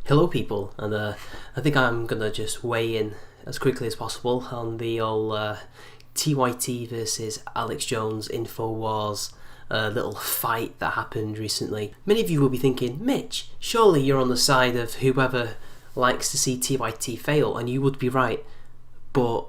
Hello people, and I think I'm gonna just weigh in as quickly as possible on the old TYT versus Alex Jones InfoWars little fight that happened recently. Many of you will be thinking, Mitch, surely you're on the side of whoever likes to see TYT fail, and you would be right, but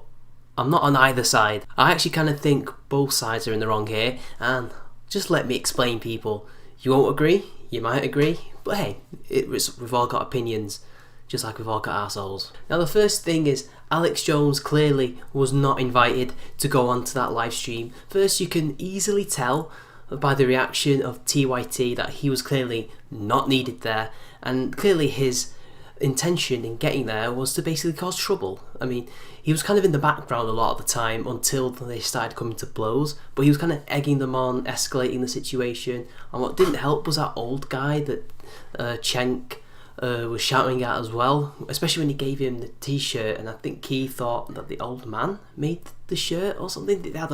I'm not on either side. I actually kind of think both sides are in the wrong here, and just let me explain, people. You won't agree, you might agree, but hey, we've all got opinions, just like we've all got assholes. Now the first thing is, Alex Jones clearly was not invited to go onto that live stream. First, you can easily tell by the reaction of TYT that he was clearly not needed there, and clearly his intention in getting there was to basically cause trouble. I mean, he was kind of in the background a lot of the time until they started coming to blows, but he was kind of egging them on, escalating the situation, and what didn't help was that old guy that Cenk was shouting at as well, especially when he gave him the t-shirt, and I think he thought that the old man made the shirt or something. They had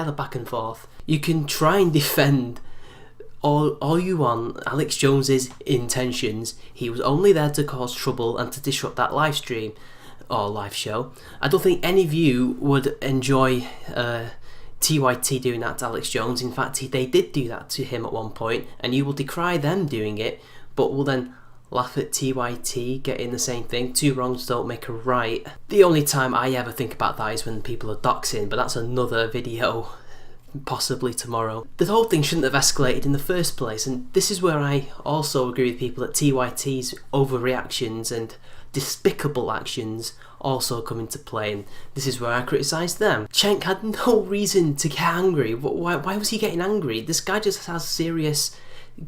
a back and forth. You can try and defend all you want Alex Jones's intentions. He was only there to cause trouble and to disrupt that live stream or live show. I don't think any of you would enjoy TYT doing that to Alex Jones. In fact, they did do that to him at one point, and you will decry them doing it, but will then laugh at TYT getting the same thing. Two wrongs don't make a right. The only time I ever think about that is when people are doxing, but that's another video, possibly tomorrow. The whole thing shouldn't have escalated in the first place, and this is where I also agree with people that TYT's overreactions and despicable actions also come into play, and this is where I criticise them. Cenk had no reason to get angry. Why was he getting angry? This guy just has serious,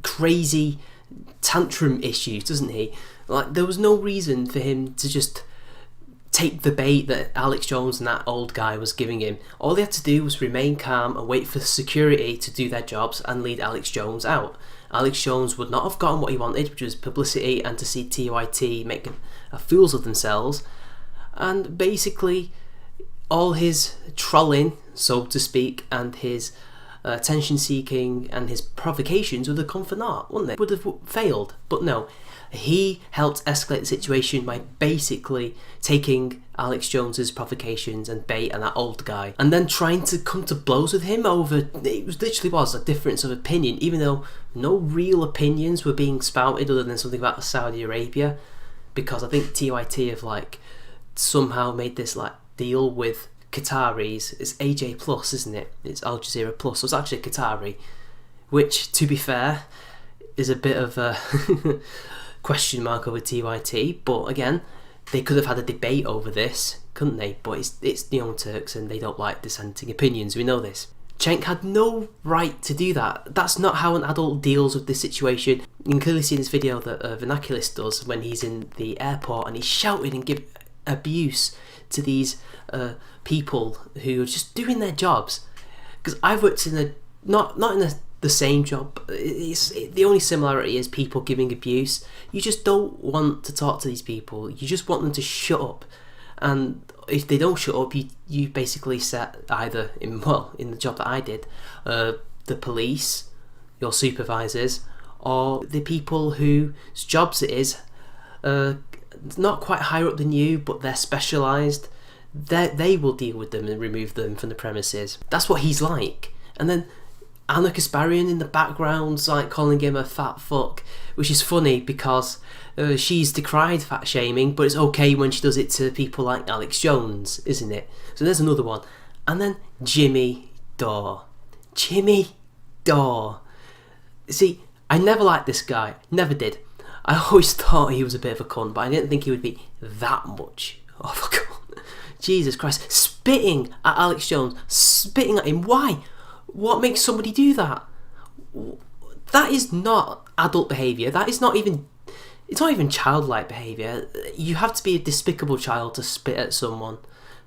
crazy tantrum issues, doesn't he? Like, there was no reason for him to just take the bait that Alex Jones and that old guy was giving him. All they had to do was remain calm and wait for security to do their jobs and lead Alex Jones out. Alex Jones would not have gotten what he wanted, which was publicity and to see TYT make fools of themselves, and basically all his trolling, so to speak, and his attention seeking and his provocations would have come for naught, wouldn't it? Would have failed. But no, he helped escalate the situation by basically taking Alex Jones's provocations and bait and that old guy, and then trying to come to blows with him over, it literally was a difference of opinion, even though no real opinions were being spouted other than something about Saudi Arabia, because I think TYT have like somehow made this like deal with Qataris. It's AJ Plus, isn't it? It's Al Jazeera Plus, so it's actually Qatari, which, to be fair, is a bit of a question mark over TYT. But again, they could have had a debate over this, couldn't they? But it's the Young Turks, and they don't like dissenting opinions. We know this. Cenk had no right to do that. That's not how an adult deals with this situation. You can clearly see in this video that Vernaculis does when he's in the airport and he's shouting and giving abuse to these people who are just doing their jobs. Because I've worked in not in the same job. The only similarity is people giving abuse. You just don't want to talk to these people. You just want them to shut up. And if they don't shut up, you basically set either in the job that I did, the police, your supervisors, or the people whose jobs it is not quite higher up than you, but they're specialised. They will deal with them and remove them from the premises. That's what he's like. And then Anna Kasparian in the background's like calling him a fat fuck, which is funny because she's decried fat shaming, but it's okay when she does it to people like Alex Jones, isn't it? So there's another one. And then Jimmy Dore. See, I never liked this guy, never did. I always thought he was a bit of a cunt, but I didn't think he would be that much of a cunt. Jesus Christ, spitting at Alex Jones, spitting at him. Why? What makes somebody do that? That is not adult behaviour. That is not even, it's not even childlike behaviour. You have to be a despicable child to spit at someone.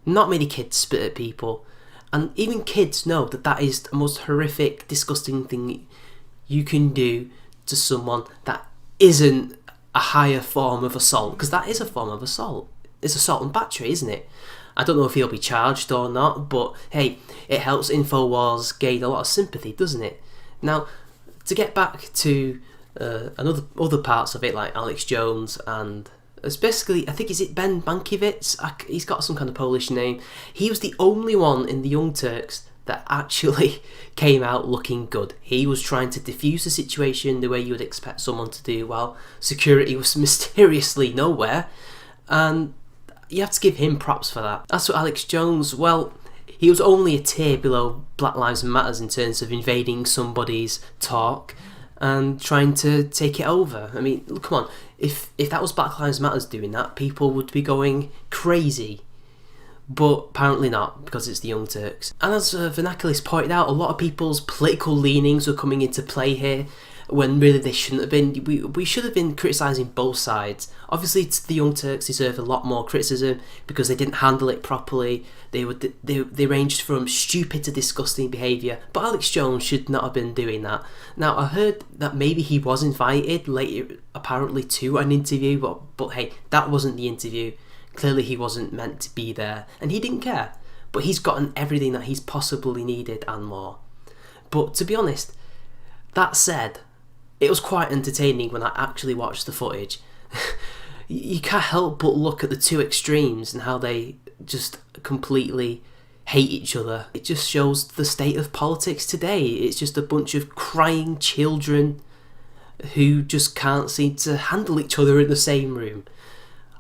Not many kids spit at people. And even kids know that that is the most horrific, disgusting thing you can do to someone that isn't a higher form of assault. Because that is a form of assault. It's assault and battery, isn't it? I don't know if he'll be charged or not, but hey, it helps InfoWars gain a lot of sympathy, doesn't it? Now, to get back to other parts of it, like Alex Jones, and it's basically, I think, is it Ben Mankiewicz? He's got some kind of Polish name. He was the only one in the Young Turks that actually came out looking good. He was trying to diffuse the situation the way you would expect someone to do while security was mysteriously nowhere, and you have to give him props for that. As for Alex Jones, well, he was only a tier below Black Lives Matter in terms of invading somebody's talk and trying to take it over. I mean, come on, if that was Black Lives Matter doing that, people would be going crazy. But apparently not, because it's the Young Turks. And as Vernaculis pointed out, a lot of people's political leanings were coming into play here when really they shouldn't have been. We should have been criticising both sides. Obviously, the Young Turks deserve a lot more criticism because they didn't handle it properly. They ranged from stupid to disgusting behaviour. But Alex Jones should not have been doing that. Now, I heard that maybe he was invited later, apparently, to an interview, but hey, that wasn't the interview. Clearly he wasn't meant to be there, and he didn't care. But he's gotten everything that he's possibly needed and more. But to be honest, that said, it was quite entertaining when I actually watched the footage. You can't help but look at the two extremes and how they just completely hate each other. It just shows the state of politics today. It's just a bunch of crying children who just can't seem to handle each other in the same room.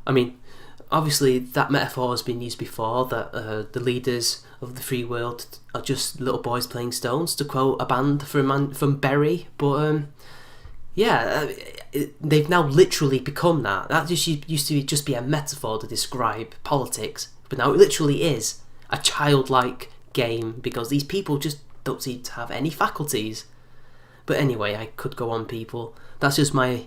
I mean, obviously that metaphor has been used before, that the leaders of the free world are just little boys playing stones, to quote a band from Bury. But they've now literally become that. That just used to just be a metaphor to describe politics, but now it literally is a childlike game because these people just don't seem to have any faculties. But anyway, I could go on, people. That's just my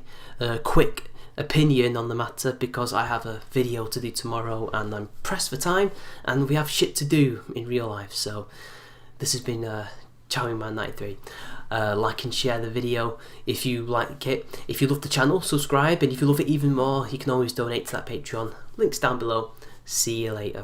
quick opinion on the matter, because I have a video to do tomorrow and I'm pressed for time and we have shit to do in real life. So this has been Chowing Man 93. Like and share the video if you like it. If you love the channel, subscribe, and if you love it even more, you can always donate to that Patreon. Links down below. See you later.